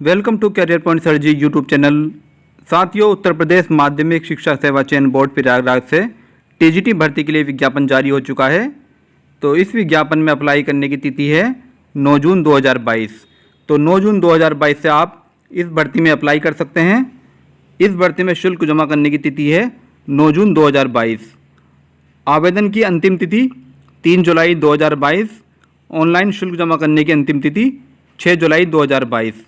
Welcome to Career Point sir ji YouTube channel. साथियों, उत्तर प्रदेश माध्यमिक शिक्षा सेवा चयन बोर्ड प्रयागराज से टीजीटी भर्ती के लिए विज्ञापन जारी हो चुका है। तो इस विज्ञापन में अप्लाई करने की तिथि है 9 जून 2022। तो 9 जून 2022 से आप इस भर्ती में अप्लाई कर सकते हैं। इस भर्ती में शुल्क जमा करने की तिथि है 9 जून 2022। आवेदन की अंतिम तिथि 3 जुलाई 2022। ऑनलाइन शुल्क जमा करने की अंतिम तिथि 6 जुलाई 2022।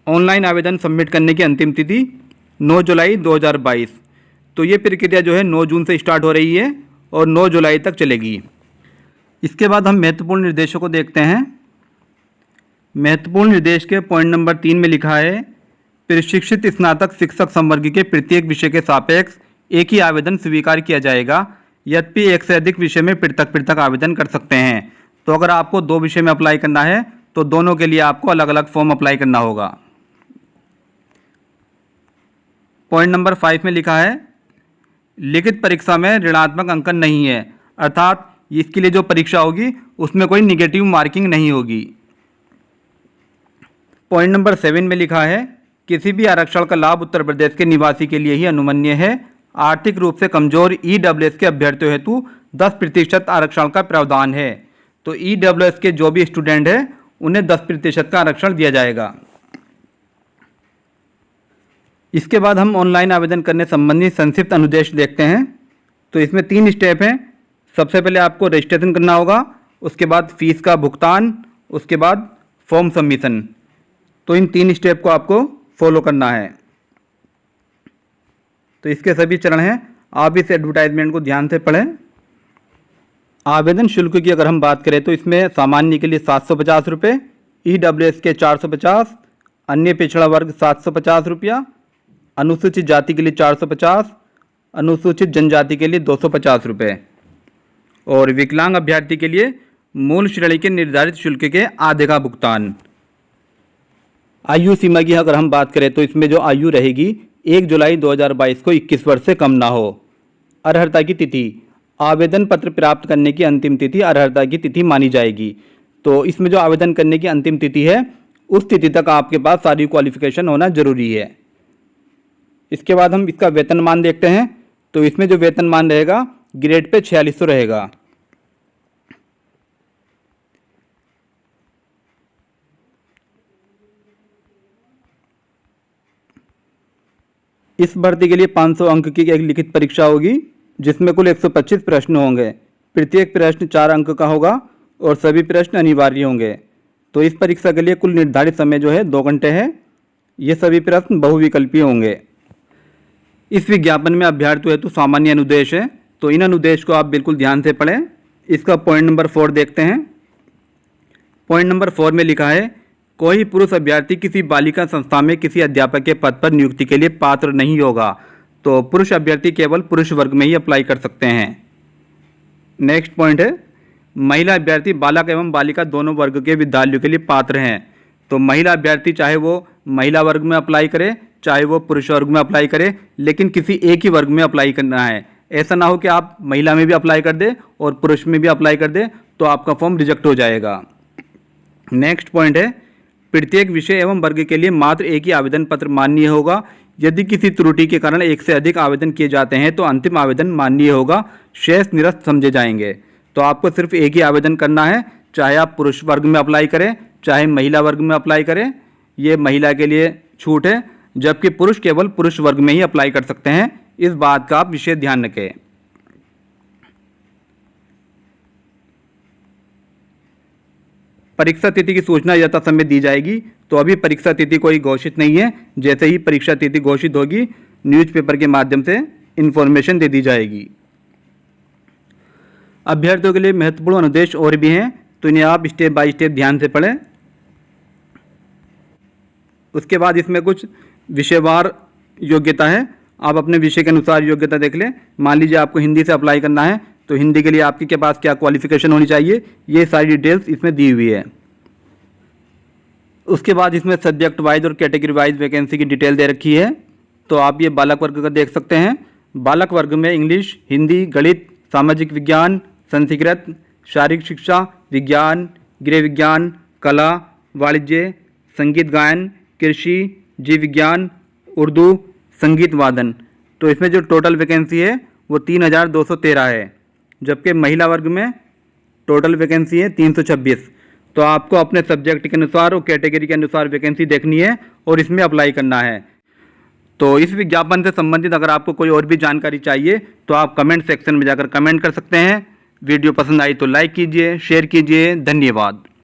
ऑनलाइन आवेदन सबमिट करने की अंतिम तिथि 9 जुलाई 2022। तो ये प्रक्रिया जो है 9 जून से स्टार्ट हो रही है और 9 जुलाई तक चलेगी। इसके बाद हम महत्वपूर्ण निर्देशों को देखते हैं। महत्वपूर्ण निर्देश के पॉइंट नंबर 3 में लिखा है, प्रशिक्षित स्नातक शिक्षक संवर्ग के प्रत्येक विषय के सापेक्ष एक ही आवेदन स्वीकार किया जाएगा, यद्यपि एक से अधिक विषय में पृथक पृथक आवेदन कर सकते हैं। तो अगर आपको 2 विषय में अप्लाई करना है तो दोनों के लिए आपको अलग अलग फॉर्म अप्लाई करना होगा। पॉइंट नंबर 5 में लिखा है, लिखित परीक्षा में ऋणात्मक अंकन नहीं है, अर्थात इसके लिए जो परीक्षा होगी उसमें कोई निगेटिव मार्किंग नहीं होगी। पॉइंट नंबर 7 में लिखा है, किसी भी आरक्षण का लाभ उत्तर प्रदेश के निवासी के लिए ही अनुमन्य है। आर्थिक रूप से कमजोर ईडब्ल्यूएस के अभ्यर्थियों हेतु 10% आरक्षण का प्रावधान है। तो ईडब्ल्यूएस के जो भी स्टूडेंट हैं उन्हें 10% का आरक्षण दिया जाएगा। इसके बाद हम ऑनलाइन आवेदन करने संबंधी संक्षिप्त अनुदेश देखते हैं। तो इसमें 3 स्टेप हैं। सबसे पहले आपको रजिस्ट्रेशन करना होगा, उसके बाद फीस का भुगतान, उसके बाद फॉर्म सबमिशन। तो इन 3 स्टेप को आपको फॉलो करना है। तो इसके सभी चरण हैं, आप इस एडवर्टाइजमेंट को ध्यान से पढ़ें। आवेदन शुल्क की अगर हम बात करें तो इसमें सामान्य के लिए 750 रुपये, ईडब्ल्यूएस के 450, अन्य पिछड़ा वर्ग 750 रुपया, अनुसूचित जाति के लिए 450, अनुसूचित जनजाति के लिए 250 रुपये और विकलांग अभ्यर्थी के लिए मूल श्रेणी के निर्धारित शुल्क के आधे का भुगतान। आयु सीमा की अगर हम बात करें तो इसमें जो आयु रहेगी 1 जुलाई 2022 को 21 वर्ष से कम ना हो। अर्हता की तिथि, आवेदन पत्र प्राप्त करने की अंतिम तिथि अर्हता की तिथि मानी जाएगी। तो इसमें जो आवेदन करने की अंतिम तिथि है उस तिथि तक आपके पास सारी क्वालिफिकेशन होना जरूरी है। इसके बाद हम इसका वेतनमान देखते हैं। तो इसमें जो वेतनमान रहेगा ग्रेड पे 4600 रहेगा। इस भर्ती के लिए 500 अंक की एक लिखित परीक्षा होगी जिसमें कुल 125 प्रश्न होंगे। प्रत्येक प्रश्न 4 अंक का होगा और सभी प्रश्न अनिवार्य होंगे। तो इस परीक्षा के लिए कुल निर्धारित समय जो है 2 घंटे है। ये सभी प्रश्न बहुविकल्पीय होंगे। इस विज्ञापन में अभ्यर्थियों हेतु सामान्य अनुदेश है, तो इन अनुदेश को आप बिल्कुल ध्यान से पढ़ें। इसका पॉइंट नंबर 4 देखते हैं। पॉइंट नंबर 4 में लिखा है, कोई पुरुष अभ्यर्थी किसी बालिका संस्था में किसी अध्यापक के पद पर नियुक्ति के लिए पात्र नहीं होगा। तो पुरुष अभ्यर्थी केवल पुरुष वर्ग में ही अप्लाई कर सकते हैं। नेक्स्ट पॉइंट है, महिला अभ्यर्थी बालक एवं बालिका दोनों वर्ग के विद्यालयों के लिए पात्र हैं। तो महिला अभ्यर्थी चाहे वो महिला वर्ग में अप्लाई करे चाहे वो पुरुष वर्ग में अप्लाई करे, लेकिन किसी एक ही वर्ग में अप्लाई करना है। ऐसा ना हो कि आप महिला में भी अप्लाई कर दे और पुरुष में भी अप्लाई कर दे तो आपका फॉर्म रिजेक्ट हो जाएगा। नेक्स्ट पॉइंट है, प्रत्येक विषय एवं वर्ग के लिए मात्र एक ही आवेदन पत्र मान्य होगा। यदि किसी त्रुटि के कारण एक से अधिक आवेदन किए जाते हैं तो अंतिम आवेदन मान्य होगा, शेष निरस्त समझे जाएंगे। तो आपको सिर्फ एक ही आवेदन करना है, चाहे आप पुरुष वर्ग में अप्लाई करें चाहे महिला वर्ग में अप्लाई करें। ये महिला के लिए छूट है, जबकि पुरुष केवल पुरुष वर्ग में ही अप्लाई कर सकते हैं। इस बात का आप विशेष ध्यान रखें। परीक्षा तिथि की सूचना यथा समय दी जाएगी। तो अभी परीक्षा तिथि कोई घोषित नहीं है। जैसे ही परीक्षा तिथि घोषित होगी न्यूज़पेपर के माध्यम से इन्फॉर्मेशन दे दी जाएगी। अभ्यर्थियों के लिए महत्वपूर्ण अनुदेश और भी हैं, तो इन्हें आप स्टेप बाय स्टेप ध्यान से पढ़ें। उसके बाद इसमें कुछ विषयवार योग्यता है, आप अपने विषय के अनुसार योग्यता देख लें। मान लीजिए आपको हिंदी से अप्लाई करना है तो हिंदी के लिए आपके के पास क्या क्वालिफिकेशन होनी चाहिए, ये सारी डिटेल्स इसमें दी हुई है। उसके बाद इसमें सब्जेक्ट वाइज और कैटेगरी वाइज वैकेंसी की डिटेल दे रखी है। तो आप ये बालक वर्ग का देख सकते हैं। बालक वर्ग में इंग्लिश, हिंदी, गणित, सामाजिक विज्ञान, संस्कृत, शारीरिक शिक्षा, विज्ञान, गृह विज्ञान, कला, वाणिज्य, संगीत गायन, कृषि, जीव विज्ञान, उर्दू, संगीत वादन। तो इसमें जो टोटल वैकेंसी है वो 3213 है, जबकि महिला वर्ग में टोटल वैकेंसी है 326। तो आपको अपने सब्जेक्ट के अनुसार और कैटेगरी के अनुसार वैकेंसी देखनी है और इसमें अप्लाई करना है। तो इस विज्ञापन से संबंधित अगर आपको कोई और भी जानकारी चाहिए तो आप कमेंट सेक्शन में जाकर कमेंट कर सकते हैं। वीडियो पसंद आई तो लाइक कीजिए, शेयर कीजिए। धन्यवाद।